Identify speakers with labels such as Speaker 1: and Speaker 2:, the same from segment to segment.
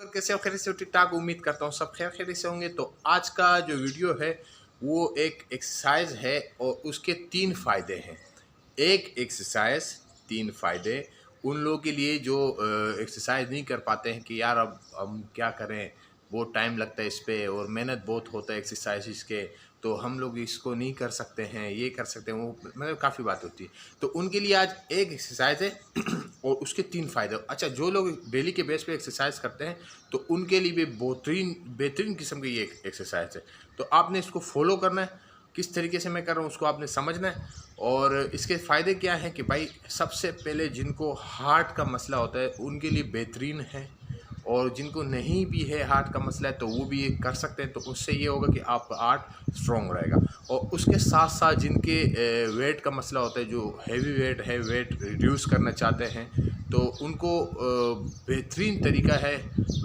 Speaker 1: कैसे हो? खैरियत से हो? ठीक ठाक, उम्मीद करता हूँ सब खैरियत से होंगे। तो आज का जो वीडियो है वो एक एक्सरसाइज है और उसके 3 फ़ायदे हैं। एक एक्सरसाइज 3 फ़ायदे उन लोगों के लिए जो एक्सरसाइज नहीं कर पाते हैं कि यार अब हम क्या करें, बहुत टाइम लगता है इस पे और मेहनत बहुत होता है एक्सरसाइज़ के, तो हम लोग इसको नहीं कर सकते हैं, ये कर सकते हैं, वो मतलब काफ़ी बात होती है। तो उनके लिए आज एक एक्सरसाइज है और उसके 3 फ़ायदे। अच्छा, जो लोग डेली के बेस पे एक्सरसाइज करते हैं तो उनके लिए भी बेहतरीन बेहतरीन किस्म की ये एक्सरसाइज है। तो आपने इसको फॉलो करना है, किस तरीके से मैं कर रहा हूँ उसको आपने समझना है। और इसके फ़ायदे क्या हैं कि भाई सबसे पहले जिनको हार्ट का मसला होता है उनके लिए बेहतरीन है, और जिनको नहीं भी है हार्ट का मसला है तो वो भी ये कर सकते हैं। तो उससे ये होगा कि आपका हार्ट स्ट्रॉन्ग रहेगा। और उसके साथ साथ जिनके वेट का मसला होता है, जो हैवी वेट है, वेट रिड्यूस करना चाहते हैं, तो उनको बेहतरीन तरीका है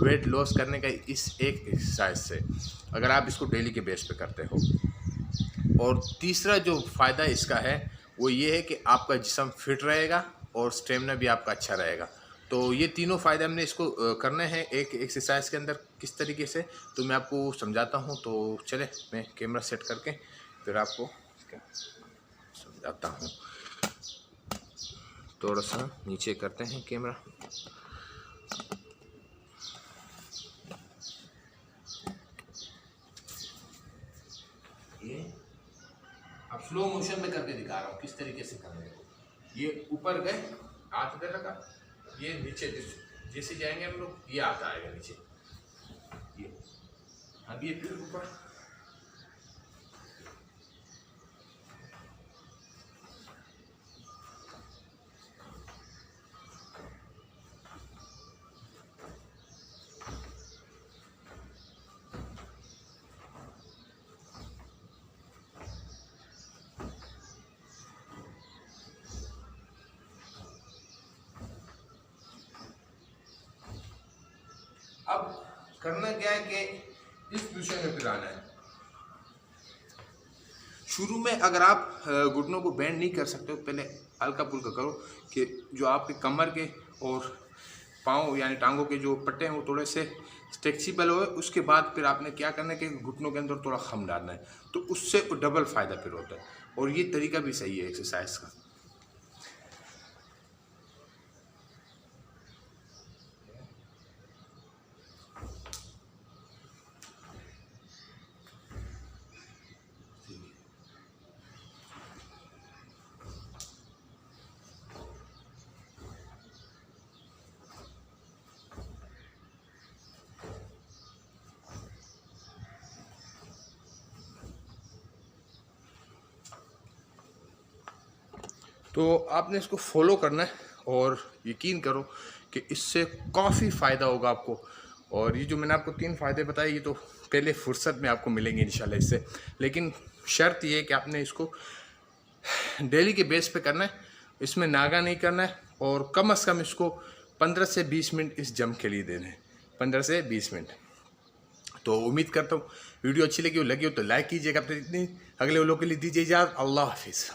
Speaker 1: वेट लॉस करने का इस एक एक्सरसाइज से, अगर आप इसको डेली के बेस पे करते हो। और तीसरा जो फ़ायदा इसका है वो ये है कि आपका जिस्म फिट रहेगा और स्टेमिना भी आपका अच्छा रहेगा। तो ये तीनों फ़ायदे हमने इसको करने हैं एक एक्सरसाइज के अंदर किस तरीके से, तो मैं आपको समझाता हूँ। तो चले मैं कैमरा सेट करके फिर आपको समझाता हूँ। थोड़ा सा नीचे करते हैं कैमरा। ये अब स्लो मोशन में करके दिखा रहा हूँ किस तरीके से करने को। ये ऊपर गए, हाथ इधर लगा, ये नीचे जैसे जाएंगे हम लोग, ये हाथ आएगा नीचे, ये अब ये फिर ऊपर। अब करना क्या है कि इस पोजीशन में फिर आना है। शुरू में अगर आप घुटनों को बेंड नहीं कर सकते हो, पहले हल्का फुल्का करो कि जो आपके कमर के और पाँव यानी टांगों के जो पट्टे हैं वो थोड़े से फ्लेक्सिबल हो। उसके बाद फिर आपने क्या करना है कि घुटनों के अंदर थोड़ा खम डालना है, तो उससे डबल फायदा फिर होता है। और ये तरीका भी सही है एक्सरसाइज का। तो आपने इसको फॉलो करना है और यकीन करो कि इससे काफ़ी फ़ायदा होगा आपको। और ये जो मैंने आपको 3 फ़ायदे बताए ये तो पहले फुर्सत में आपको मिलेंगे इंशाल्लाह इससे, लेकिन शर्त ये है कि आपने इसको डेली के बेस पे करना है, इसमें नागा नहीं करना है। और कम से कम इसको 15 से 20 मिनट इस जम के लिए देने हैं, 15 से 20 मिनट। तो उम्मीद करता हूँ वीडियो अच्छी लगी हो तो लाइक कीजिएगा। अपने इतनी अगले लोगों के लिए दीजिए इजाज़त। अल्लाह हाफिज़।